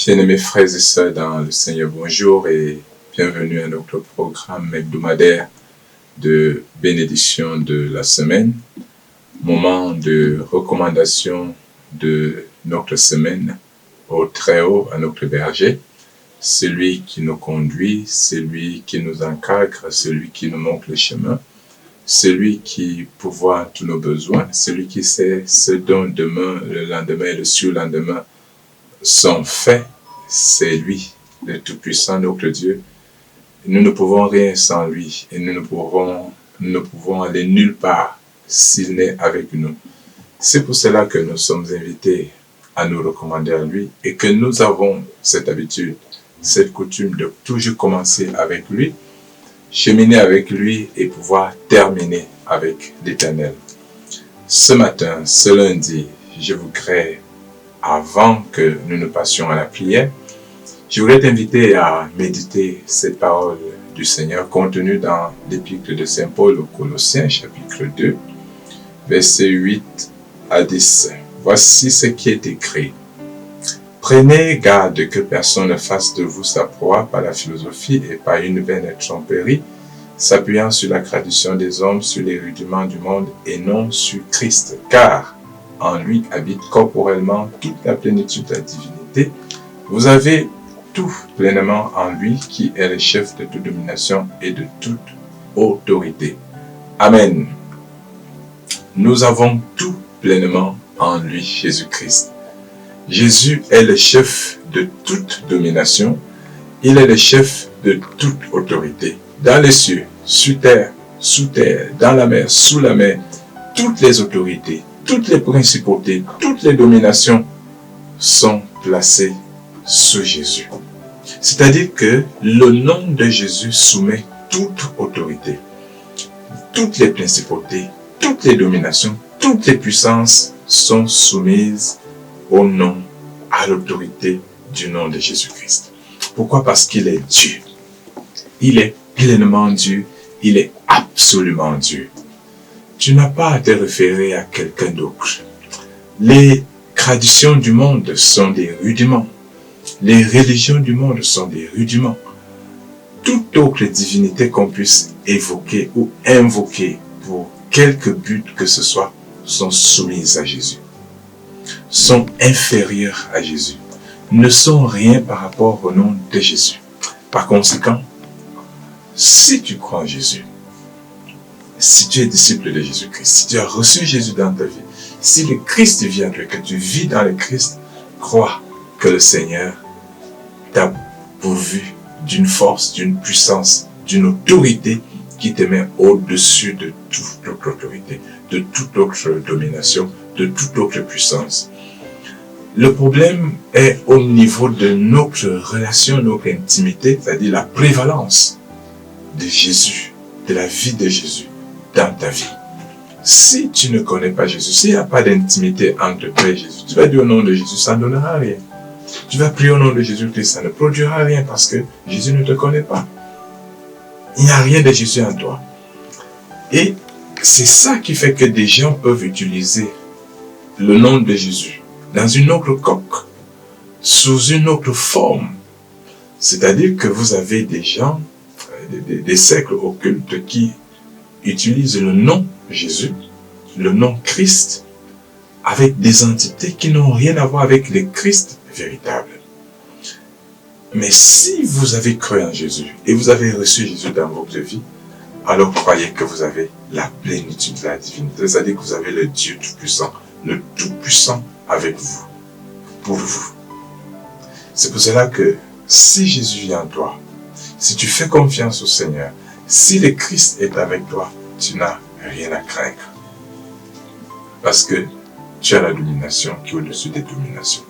Bien-aimés frères et sœurs dans le Seigneur, bonjour et bienvenue à notre programme hebdomadaire de bénédiction de la semaine. Moment de recommandation de notre semaine au Très-Haut, à notre berger. Celui qui nous conduit, celui qui nous encadre, celui qui nous montre le chemin, celui qui pourvoit tous nos besoins, celui qui sait ce dont demain, le lendemain et le surlendemain sont faits, c'est lui, le Tout-Puissant, notre Dieu. Nous ne pouvons rien sans lui et nous ne pouvons aller nulle part s'il n'est avec nous. C'est pour cela que nous sommes invités à nous recommander à lui et que nous avons cette habitude, cette coutume de toujours commencer avec lui, cheminer avec lui et pouvoir terminer avec l'Éternel. Ce matin, ce lundi, je voudrais, avant que nous ne passions à la prière, je voudrais t'inviter à méditer cette parole du Seigneur contenue dans l'épître de Saint Paul aux Colossiens, chapitre 2, versets 8 à 10. Voici ce qui est écrit. Prenez garde que personne ne fasse de vous sa proie par la philosophie et par une vaine tromperie, s'appuyant sur la tradition des hommes, sur les rudiments du monde et non sur Christ, car en lui habite corporellement toute la plénitude de la divinité. Vous avez tout pleinement en lui qui est le chef de toute domination et de toute autorité. Amen. Nous avons tout pleinement en lui, Jésus-Christ. Jésus est le chef de toute domination. Il est le chef de toute autorité. Dans les cieux, sur terre, sous terre, dans la mer, sous la mer, toutes les autorités, toutes les principautés, toutes les dominations sont placées sous Jésus. C'est-à-dire que le nom de Jésus soumet toute autorité, toutes les principautés, toutes les dominations, toutes les puissances sont soumises au nom, à l'autorité du nom de Jésus-Christ. Pourquoi? Parce qu'il est Dieu. Il est pleinement Dieu. Il est absolument Dieu. Tu n'as pas à te référer à quelqu'un d'autre. Les traditions du monde sont des rudiments. Les religions du monde sont des rudiments. Toute autre divinité qu'on puisse évoquer ou invoquer pour quelque but que ce soit sont soumises à Jésus, sont inférieures à Jésus, ne sont rien par rapport au nom de Jésus. Par conséquent, si tu crois en Jésus, si tu es disciple de Jésus-Christ, si tu as reçu Jésus dans ta vie, si le Christ vient de toi, que tu vis dans le Christ, crois que le Seigneur t'a pourvu d'une force, d'une puissance, d'une autorité qui te met au-dessus de toute autre autorité, de toute autre domination, de toute autre puissance. Le problème est au niveau de notre relation, notre intimité, c'est-à-dire la prévalence de Jésus, de la vie de Jésus dans ta vie. Si tu ne connais pas Jésus, s'il n'y a pas d'intimité entre toi et Jésus, tu vas dire au nom de Jésus, ça ne donnera rien. Tu vas prier au nom de Jésus-Christ, ça ne produira rien parce que Jésus ne te connaît pas. Il n'y a rien de Jésus en toi. Et c'est ça qui fait que des gens peuvent utiliser le nom de Jésus dans une autre coque, sous une autre forme. C'est-à-dire que vous avez des gens, des cercles occultes qui utilisent le nom Jésus, le nom Christ, avec des entités qui n'ont rien à voir avec le Christ véritable. Mais si vous avez cru en Jésus et vous avez reçu Jésus dans votre vie, alors croyez que vous avez la plénitude de la divinité, c'est-à-dire que vous avez le Dieu Tout-Puissant, le Tout-Puissant avec vous, pour vous. C'est pour cela que si Jésus vient en toi, si tu fais confiance au Seigneur, si le Christ est avec toi, tu n'as rien à craindre. Parce que tu as la domination qui est au-dessus des dominations.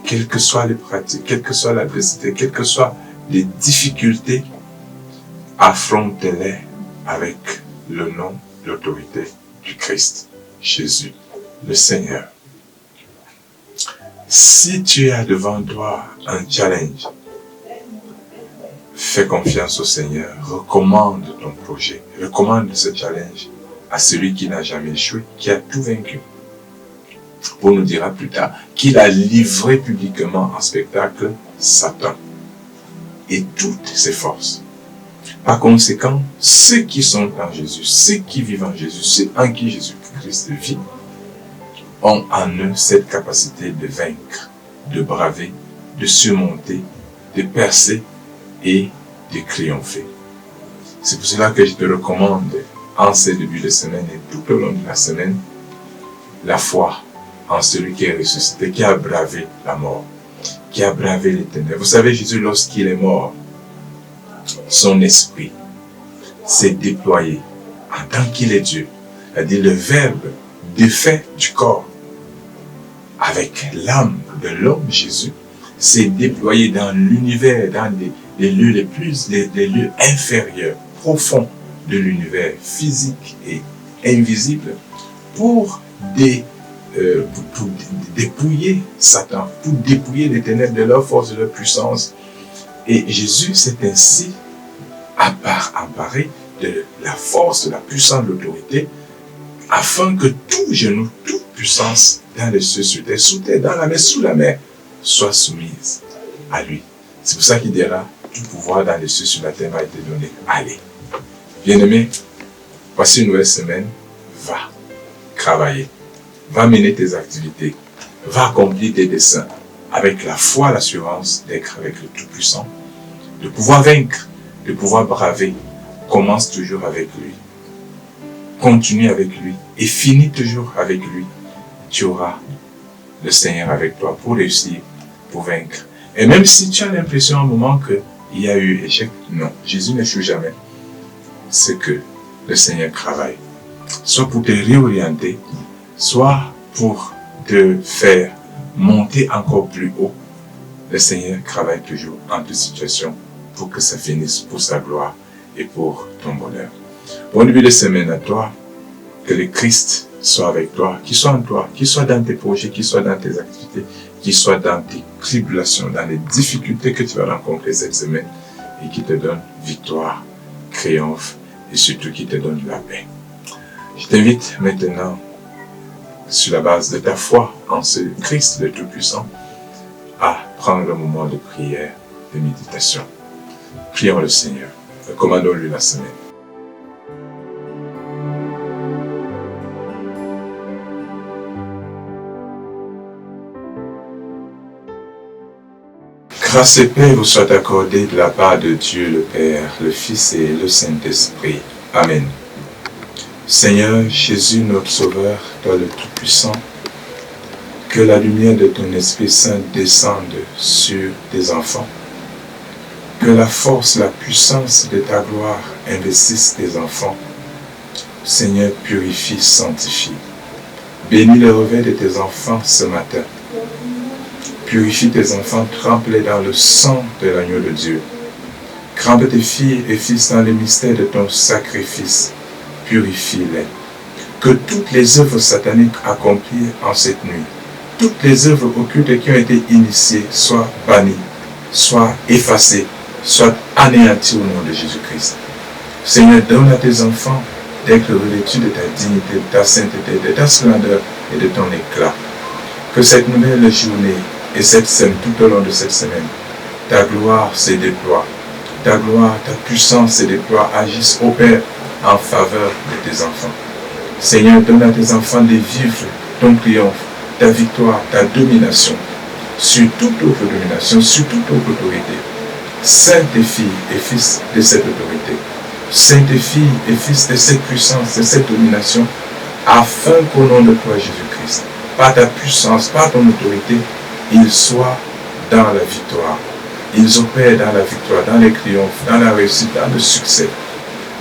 Quelles que soient les pratiques, quelle que soit l'adversité, quelles que soient les difficultés, affronte-les avec le nom, l'autorité du Christ, Jésus, le Seigneur. Si tu as devant toi un challenge, fais confiance au Seigneur, recommande ton projet, recommande ce challenge à celui qui n'a jamais échoué, qui a tout vaincu. Paul nous dira plus tard qu'il a livré publiquement en spectacle Satan et toutes ses forces. Par conséquent, ceux qui sont en Jésus, ceux qui vivent en Jésus, ceux en qui Jésus-Christ vit, ont en eux cette capacité de vaincre, de braver, de surmonter, de percer et de triompher. C'est pour cela que je te recommande, en ces débuts de semaine et tout au long de la semaine, la foi en celui qui est ressuscité, qui a bravé la mort, qui a bravé les ténèbres. Vous savez, Jésus, lorsqu'il est mort, son esprit s'est déployé en tant qu'il est Dieu. C'est-à-dire le Verbe défait du corps avec l'âme de l'homme Jésus s'est déployé dans l'univers, dans les lieux les lieux inférieurs, profonds de l'univers physique et invisible pour dépouiller Satan, pour dépouiller les ténèbres de leur force, de leur puissance. Et Jésus s'est ainsi emparé de la force, de la puissance, de l'autorité, afin que tout genou, toute puissance dans les cieux, sur terre, sous terre, dans la mer, sous la mer, soit soumise à lui. C'est pour ça qu'il dira, tout pouvoir dans les cieux, sur la terre m'a été donné. Allez. Bien-aimé, voici une nouvelle semaine. Va travailler. Va mener tes activités. Va accomplir tes desseins avec la foi, l'assurance d'être avec le Tout-Puissant, de pouvoir vaincre, de pouvoir braver. Commence toujours avec lui. Continue avec lui et finis toujours avec lui. Tu auras le Seigneur avec toi pour réussir, pour vaincre. Et même si tu as l'impression à un moment qu'il y a eu échec, non, Jésus n'échoue jamais. C'est que le Seigneur travaille. Soit pour te réorienter, soit pour te faire monter encore plus haut. Le Seigneur travaille toujours en toute situation pour que ça finisse pour sa gloire et pour ton bonheur. Bon début de semaine à toi, que le Christ soit avec toi, qu'il soit en toi, qu'il soit dans tes projets, qu'il soit dans tes activités, qu'il soit dans tes tribulations, dans les difficultés que tu vas rencontrer cette semaine et qui te donne victoire, triomphe et surtout qui te donne la paix. Je t'invite maintenant, sur la base de ta foi en ce Christ le Tout-Puissant, à prendre un moment de prière, de méditation. Prions le Seigneur. Recommandons-lui la semaine. Grâce et paix vous soient accordées de la part de Dieu le Père, le Fils et le Saint-Esprit. Amen. Seigneur Jésus, notre Sauveur, toi le Tout-Puissant, que la lumière de ton Esprit Saint descende sur tes enfants, que la force, la puissance de ta gloire investisse tes enfants. Seigneur, purifie, sanctifie. Bénis le revers de tes enfants ce matin. Purifie tes enfants, trempe-les dans le sang de l'agneau de Dieu. Trempe tes filles et fils dans le mystère de ton sacrifice. Purifie-les. Que toutes les œuvres sataniques accomplies en cette nuit, toutes les œuvres occultes qui ont été initiées, soient bannies, soient effacées, soient anéanties au nom de Jésus-Christ. Seigneur, donne à tes enfants d'être revêtus de ta dignité, de ta sainteté, de ta splendeur et de ton éclat. Que cette nouvelle journée et cette semaine, tout au long de cette semaine, ta gloire se déploie, ta gloire, ta puissance se déploie, agisse, opère en faveur de tes enfants. Seigneur, donne à tes enfants de vivre ton triomphe, ta victoire, ta domination, sur toute autre domination, sur toute autre autorité. Sainte fille et fils de cette autorité, sainte fille et fils de cette puissance, de cette domination, afin qu'au nom de toi, Jésus-Christ, par ta puissance, par ton autorité, ils soient dans la victoire. Ils opèrent dans la victoire, dans les triomphes, dans la réussite, dans le succès.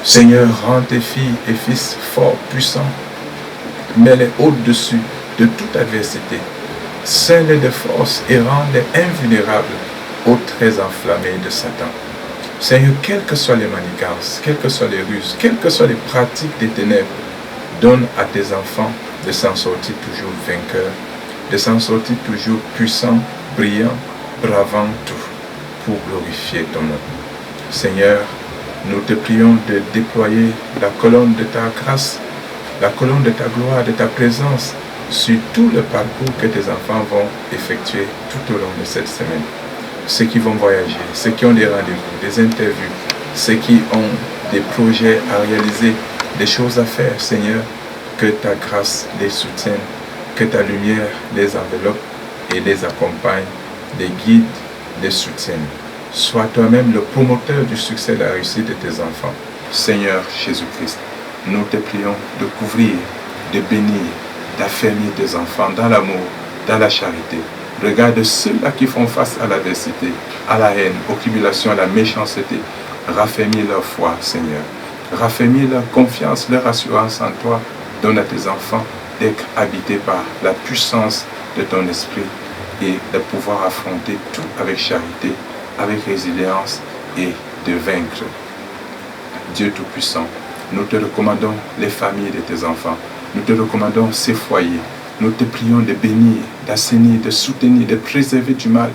Seigneur, rends tes filles et fils forts, puissants. Mets-les au-dessus de toute adversité. Scelle-les de force et rends-les invulnérables aux traits enflammés de Satan. Seigneur, quelles que soient les manigances, quelles que soient les ruses, quelles que soient les pratiques des ténèbres, donne à tes enfants de s'en sortir toujours vainqueurs, de s'en sortir toujours puissants, brillants, bravant tout, pour glorifier ton nom. Seigneur, nous te prions de déployer la colonne de ta grâce, la colonne de ta gloire, de ta présence sur tout le parcours que tes enfants vont effectuer tout au long de cette semaine. Ceux qui vont voyager, ceux qui ont des rendez-vous, des interviews, ceux qui ont des projets à réaliser, des choses à faire, Seigneur, que ta grâce les soutienne, que ta lumière les enveloppe et les accompagne, les guide, les soutienne. Sois toi-même le promoteur du succès et de la réussite de tes enfants. Seigneur Jésus-Christ, nous te prions de couvrir, de bénir, d'affermir tes enfants dans l'amour, dans la charité. Regarde ceux-là qui font face à l'adversité, à la haine, aux tribulations, à la méchanceté. Raffermis leur foi, Seigneur. Raffermis leur confiance, leur assurance en toi. Donne à tes enfants d'être habités par la puissance de ton esprit et de pouvoir affronter tout avec charité, avec résilience et de vaincre. Dieu Tout-Puissant, nous te recommandons les familles de tes enfants. Nous te recommandons ces foyers. Nous te prions de bénir, d'assainir, de soutenir, de préserver du mal,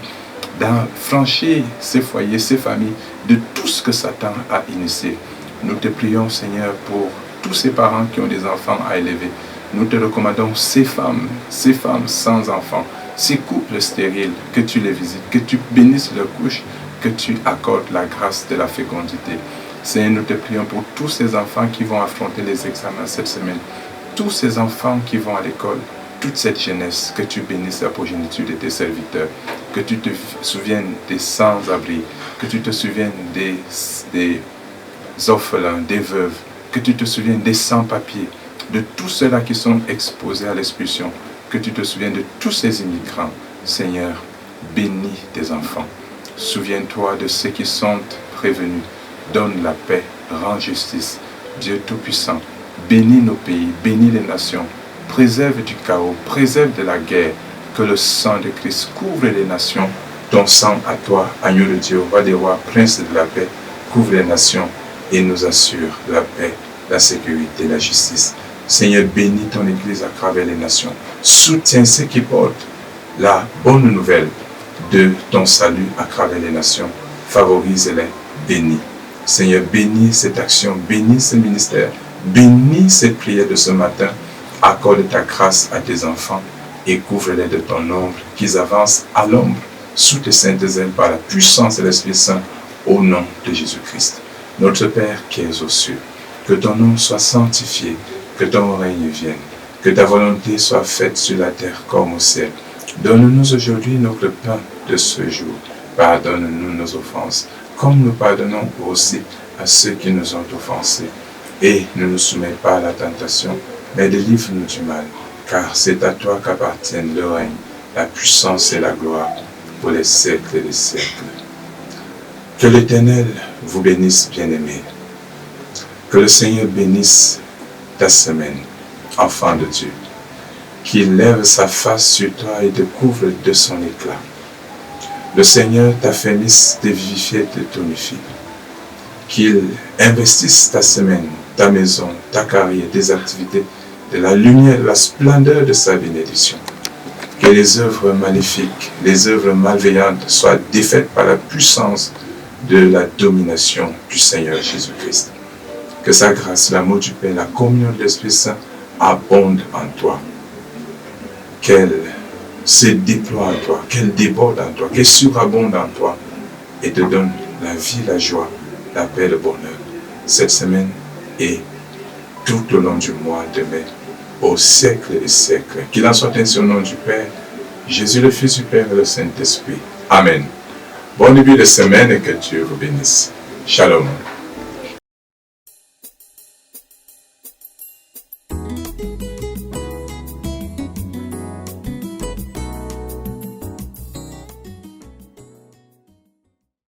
d'affranchir ces foyers, ces familles, de tout ce que Satan a initié. Nous te prions, Seigneur, pour tous ces parents qui ont des enfants à élever. Nous te recommandons ces femmes sans enfants, ces couples stériles, que tu les visites, que tu bénisses leurs couches, que tu accordes la grâce de la fécondité. Seigneur, nous te prions pour tous ces enfants qui vont affronter les examens cette semaine, tous ces enfants qui vont à l'école, toute cette jeunesse, que tu bénisses la progéniture de tes serviteurs, que tu te souviennes des sans-abri, que tu te souviennes des orphelins, des veuves, que tu te souviennes des sans-papiers, de tous ceux-là qui sont exposés à l'expulsion, que tu te souviennes de tous ces immigrants. Seigneur, bénis tes enfants. Souviens-toi de ceux qui sont prévenus. Donne la paix, rends justice. Dieu Tout-Puissant, bénis nos pays, bénis les nations, préserve du chaos, préserve de la guerre, que le sang de Christ couvre les nations. Ton sang à toi, agneau de Dieu, roi des rois, prince de la paix, couvre les nations et nous assure la paix, la sécurité, la justice. Seigneur, bénis ton Église à travers les nations. Soutiens ceux qui portent la bonne nouvelle de ton salut à travers les nations. Favorise-les, bénis. Seigneur, bénis cette action, bénis ce ministère, bénis cette prière de ce matin. Accorde ta grâce à tes enfants et couvre-les de ton ombre, qu'ils avancent à l'ombre sous tes saintes ailes par la puissance de l'Esprit Saint, au nom de Jésus-Christ. Notre Père qui es aux cieux, que ton nom soit sanctifié, que ton règne vienne, que ta volonté soit faite sur la terre comme au ciel. Donne-nous aujourd'hui notre pain de ce jour. Pardonne-nous nos offenses, comme nous pardonnons aussi à ceux qui nous ont offensés. Et ne nous soumets pas à la tentation, mais délivre-nous du mal, car c'est à toi qu'appartiennent le règne, la puissance et la gloire pour les siècles et les siècles. Que l'Éternel vous bénisse, bien-aimés. Que le Seigneur bénisse ta semaine, enfant de Dieu. Qu'il lève sa face sur toi et te couvre de son éclat. Le Seigneur t'affermisse, te vivifie et te tonifie. Qu'il investisse ta semaine, ta maison, ta carrière, tes activités, de la lumière, de la splendeur de sa bénédiction. Que les œuvres maléfiques, les œuvres malveillantes soient défaites par la puissance de la domination du Seigneur Jésus-Christ. Que sa grâce, l'amour du Père, la communion de l'Esprit Saint abondent en toi. Qu'elle se déploie en toi, qu'elle déborde en toi, qu'elle surabonde en toi et te donne la vie, la joie, la paix, le bonheur cette semaine et tout au long du mois de mai, au siècle et siècle. Qu'il en soit ainsi au nom du Père, Jésus le Fils du Père et le Saint-Esprit. Amen. Bon début de semaine et que Dieu vous bénisse. Shalom.